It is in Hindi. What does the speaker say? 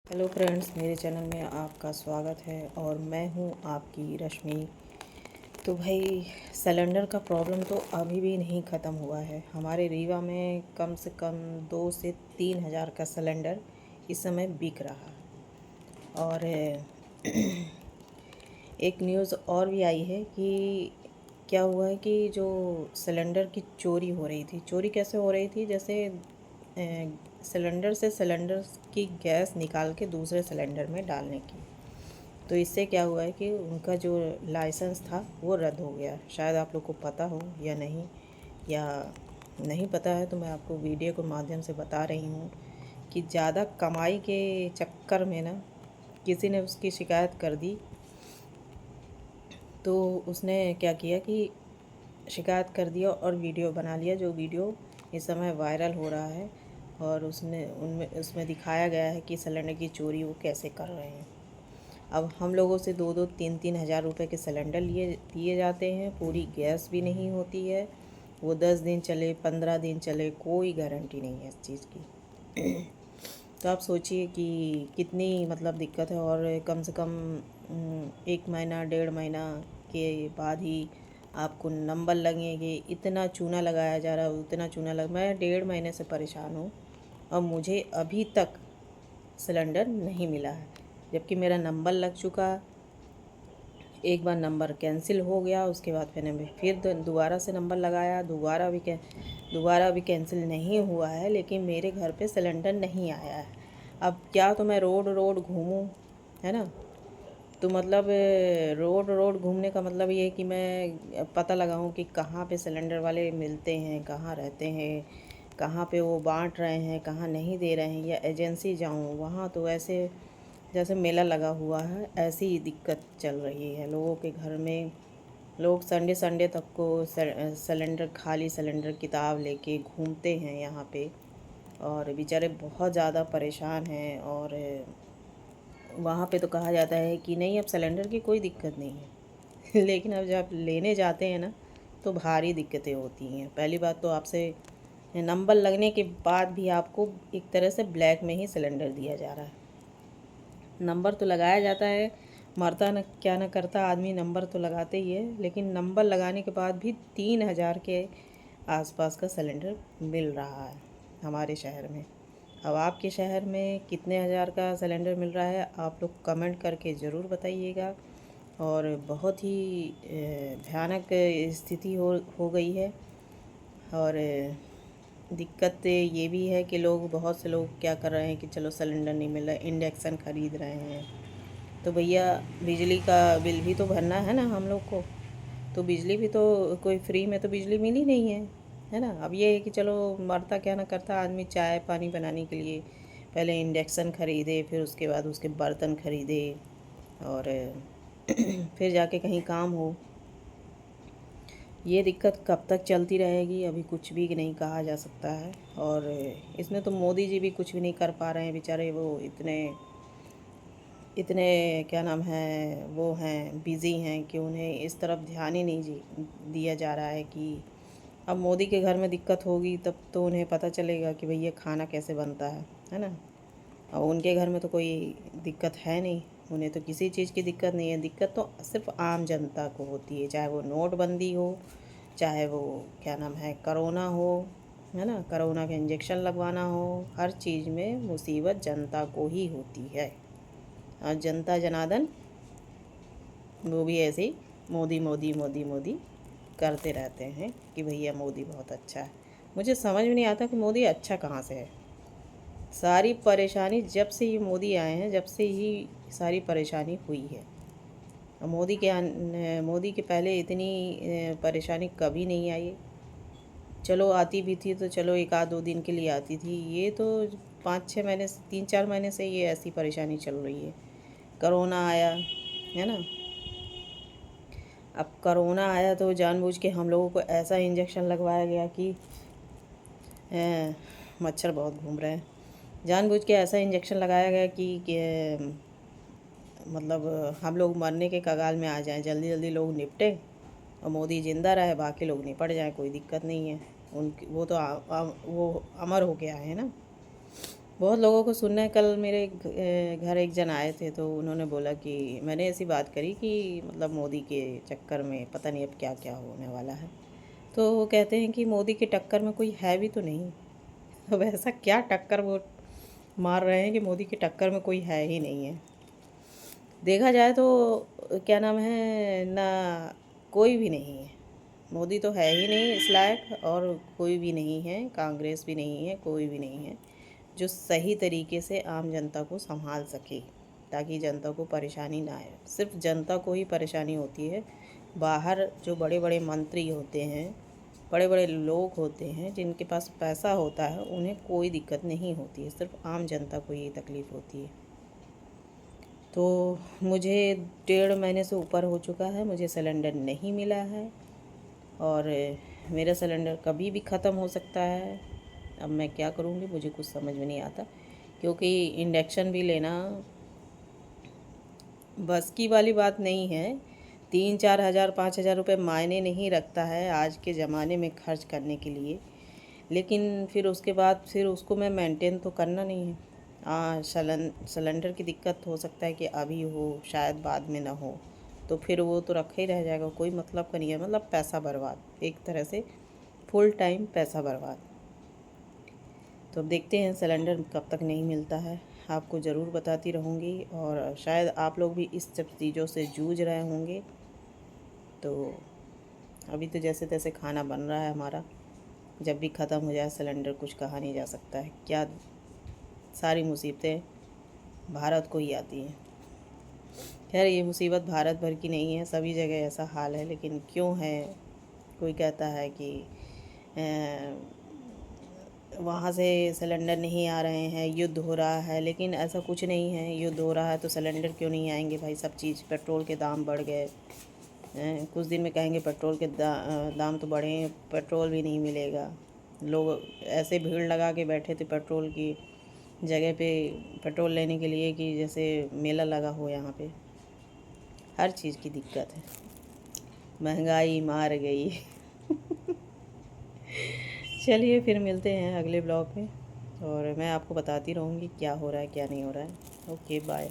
हेलो फ्रेंड्स, मेरे चैनल में आपका स्वागत है और मैं हूं आपकी रश्मि। तो भाई, सिलेंडर का प्रॉब्लम तो अभी भी नहीं ख़त्म हुआ है। हमारे रीवा में कम से कम 2 से 3 हज़ार का सिलेंडर इस समय बिक रहा है। और एक न्यूज़ और भी आई है कि क्या हुआ है कि जो सिलेंडर की चोरी हो रही थी। चोरी कैसे हो रही थी? जैसे सिलेंडर से सिलेंडर की गैस निकाल के दूसरे सिलेंडर में डालने की। तो इससे क्या हुआ है कि उनका जो लाइसेंस था वो रद्द हो गया। शायद आप लोग को पता हो या नहीं, या नहीं पता है तो मैं आपको वीडियो के माध्यम से बता रही हूँ कि ज़्यादा कमाई के चक्कर में ना किसी ने उसकी शिकायत कर दी। तो उसने क्या किया कि शिकायत कर दिया और वीडियो बना लिया, जो वीडियो इस समय वायरल हो रहा है। और उसमें दिखाया गया है कि सिलेंडर की चोरी वो कैसे कर रहे हैं। अब हम लोगों से 2-3 हज़ार रुपये के सिलेंडर दिए जाते हैं, पूरी गैस भी नहीं होती है। वो 10 दिन चले, 15 दिन चले, कोई गारंटी नहीं है इस चीज़ की। तो आप सोचिए कि कितनी मतलब दिक्कत है। और कम से कम 1 महीना 1.5 महीना के बाद ही आपको नंबर लगेंगे। इतना चूना लगाया जा रहा है, उतना चूना मैं 1.5 महीने से परेशान हूँ और मुझे अभी तक सिलेंडर नहीं मिला है, जबकि मेरा नंबर लग चुका। एक बार नंबर कैंसिल हो गया, उसके बाद फिर दोबारा से नंबर लगाया, दोबारा भी कैंसिल नहीं हुआ है, लेकिन मेरे घर पे सिलेंडर नहीं आया है। अब क्या तो मैं रोड रोड घूमूं, है ना? तो मतलब रोड रोड घूमने का मतलब ये है कि मैं पता लगाऊं कि कहाँ पे सिलेंडर वाले मिलते हैं, कहाँ रहते हैं, कहाँ पे वो बांट रहे हैं, कहाँ नहीं दे रहे हैं, या एजेंसी जाऊं वहाँ। तो ऐसे जैसे मेला लगा हुआ है, ऐसी ही दिक्कत चल रही है लोगों के घर में। लोग संडे संडे तक को सिलेंडर, खाली सिलेंडर किताब लेके घूमते हैं यहाँ पे, और बेचारे बहुत ज़्यादा परेशान हैं। और वहाँ पे तो कहा जाता है कि नहीं, अब सिलेंडर की कोई दिक्कत नहीं है। लेकिन अब जब लेने जाते हैं ना तो भारी दिक्कतें होती हैं। पहली बात तो आपसे नंबर लगने के बाद भी आपको एक तरह से ब्लैक में ही सिलेंडर दिया जा रहा है। नंबर तो लगाया जाता है, मरता न क्या न करता आदमी, नंबर तो लगाते ही है, लेकिन नंबर लगाने के बाद भी 3 हज़ार के आसपास का सिलेंडर मिल रहा है हमारे शहर में। अब आपके शहर में कितने हज़ार का सिलेंडर मिल रहा है, आप लोग कमेंट करके ज़रूर बताइएगा। और बहुत ही भयानक स्थिति हो गई है। और दिक्कत ये भी है कि बहुत से लोग क्या कर रहे हैं कि चलो सिलेंडर नहीं मिल रहा, इंडक्शन ख़रीद रहे हैं। तो भैया, बिजली का बिल भी तो भरना है ना हम लोग को। तो बिजली भी तो कोई फ्री में तो बिजली मिली नहीं है ना? अब ये है कि चलो, मरता क्या ना करता आदमी, चाय पानी बनाने के लिए पहले इंडक्शन ख़रीदे, फिर उसके बाद उसके बर्तन ख़रीदे, और फिर जाके कहीं काम हो। ये दिक्कत कब तक चलती रहेगी, अभी कुछ भी नहीं कहा जा सकता है। और इसमें तो मोदी जी भी कुछ भी नहीं कर पा रहे हैं बेचारे। वो इतने इतने क्या नाम है, वो हैं, बिज़ी हैं कि उन्हें इस तरफ ध्यान ही नहीं दिया जा रहा है कि अब मोदी के घर में दिक्कत होगी तब तो उन्हें पता चलेगा कि भैया खाना कैसे बनता है ना? और उनके घर में तो कोई दिक्कत है नहीं, उन्हें तो किसी चीज़ की दिक्कत नहीं है। दिक्कत तो सिर्फ आम जनता को होती है, चाहे वो नोटबंदी हो, चाहे वो क्या नाम है करोना हो, है ना? करोना के इंजेक्शन लगवाना हो, हर चीज़ में मुसीबत जनता को ही होती है। और जनता जनार्दन वो भी ऐसे ही मोदी मोदी मोदी मोदी करते रहते हैं कि भैया मोदी बहुत अच्छा है। मुझे समझ में नहीं आता कि मोदी अच्छा कहाँ से है। सारी परेशानी जब से ये मोदी आए हैं, जब से ही सारी परेशानी हुई है। मोदी के पहले इतनी परेशानी कभी नहीं आई। चलो आती भी थी तो चलो 1-2 दिन के लिए आती थी। ये तो 5-6 महीने से, 3-4 महीने से ये ऐसी परेशानी चल रही है। करोना आया, है ना? अब करोना आया तो जानबूझ के हम लोगों को ऐसा इंजेक्शन लगवाया गया कि मच्छर बहुत घूम रहे हैं। जानबूझ के ऐसा इंजेक्शन लगाया गया कि मतलब हम लोग मरने के कगार में आ जाएं, जल्दी जल्दी लोग निपटे और मोदी ज़िंदा रहे, बाकी लोग निपट जाएं, कोई दिक्कत नहीं है। वो तो वो अमर हो गया है ना। बहुत लोगों को सुनना है। कल मेरे घर एक जन आए थे तो उन्होंने बोला कि मैंने ऐसी बात करी कि मतलब मोदी के चक्कर में पता नहीं अब क्या क्या होने वाला है। तो वो कहते हैं कि मोदी के टक्कर में कोई है भी तो नहीं। अब ऐसा क्या टक्कर वो मार रहे हैं कि मोदी की टक्कर में कोई है ही नहीं है। देखा जाए तो क्या नाम है ना, कोई भी नहीं है। मोदी तो है ही नहीं इस लायक, और कोई भी नहीं है, कांग्रेस भी नहीं है, कोई भी नहीं है जो सही तरीके से आम जनता को संभाल सके, ताकि जनता को परेशानी ना आए। सिर्फ जनता को ही परेशानी होती है। बाहर जो बड़े बड़े मंत्री होते हैं, बड़े बड़े लोग होते हैं जिनके पास पैसा होता है, उन्हें कोई दिक्कत नहीं होती है। सिर्फ आम जनता को ये तकलीफ़ होती है। तो मुझे 1.5 महीने से ऊपर हो चुका है, मुझे सिलेंडर नहीं मिला है, और मेरा सिलेंडर कभी भी ख़त्म हो सकता है। अब मैं क्या करूँगी मुझे कुछ समझ में नहीं आता, क्योंकि इंडक्शन भी लेना बस की वाली बात नहीं है। 3-4 हज़ार 5 हज़ार रुपये मायने नहीं रखता है आज के ज़माने में खर्च करने के लिए, लेकिन फिर उसके बाद फिर उसको मैं मेंटेन तो करना नहीं है। हाँ, सिलेंडर की दिक्कत हो सकता है कि अभी हो, शायद बाद में ना हो, तो फिर वो तो रखा ही रह जाएगा, कोई मतलब का नहीं है। मतलब पैसा बर्बाद, एक तरह से फुल टाइम पैसा बर्बाद। तो अब देखते हैं सिलेंडर कब तक नहीं मिलता है, आपको ज़रूर बताती रहूँगी। और शायद आप लोग भी इस सब चीज़ों से जूझ रहे होंगे। तो अभी तो जैसे तैसे खाना बन रहा है हमारा, जब भी ख़त्म हो जाए सिलेंडर कुछ कहा नहीं जा सकता है। क्या सारी मुसीबतें भारत को ही आती हैं। खैर, ये मुसीबत भारत भर की नहीं है, सभी जगह ऐसा हाल है। लेकिन क्यों है, कोई कहता है कि वहाँ से सिलेंडर नहीं आ रहे हैं, युद्ध हो रहा है। लेकिन ऐसा कुछ नहीं है, युद्ध हो रहा है तो सिलेंडर क्यों नहीं आएंगे भाई। सब चीज़, पेट्रोल के दाम बढ़ गए, कुछ दिन में कहेंगे पेट्रोल के दाम तो बढ़े हैं, पेट्रोल भी नहीं मिलेगा। लोग ऐसे भीड़ लगा के बैठे थे पेट्रोल की जगह पे, पेट्रोल लेने के लिए, कि जैसे मेला लगा हो। यहाँ पे हर चीज़ की दिक्कत है, महंगाई मार गई। चलिए फिर मिलते हैं अगले ब्लॉग में, और मैं आपको बताती रहूँगी क्या हो रहा है क्या नहीं हो रहा है। Okay, bye.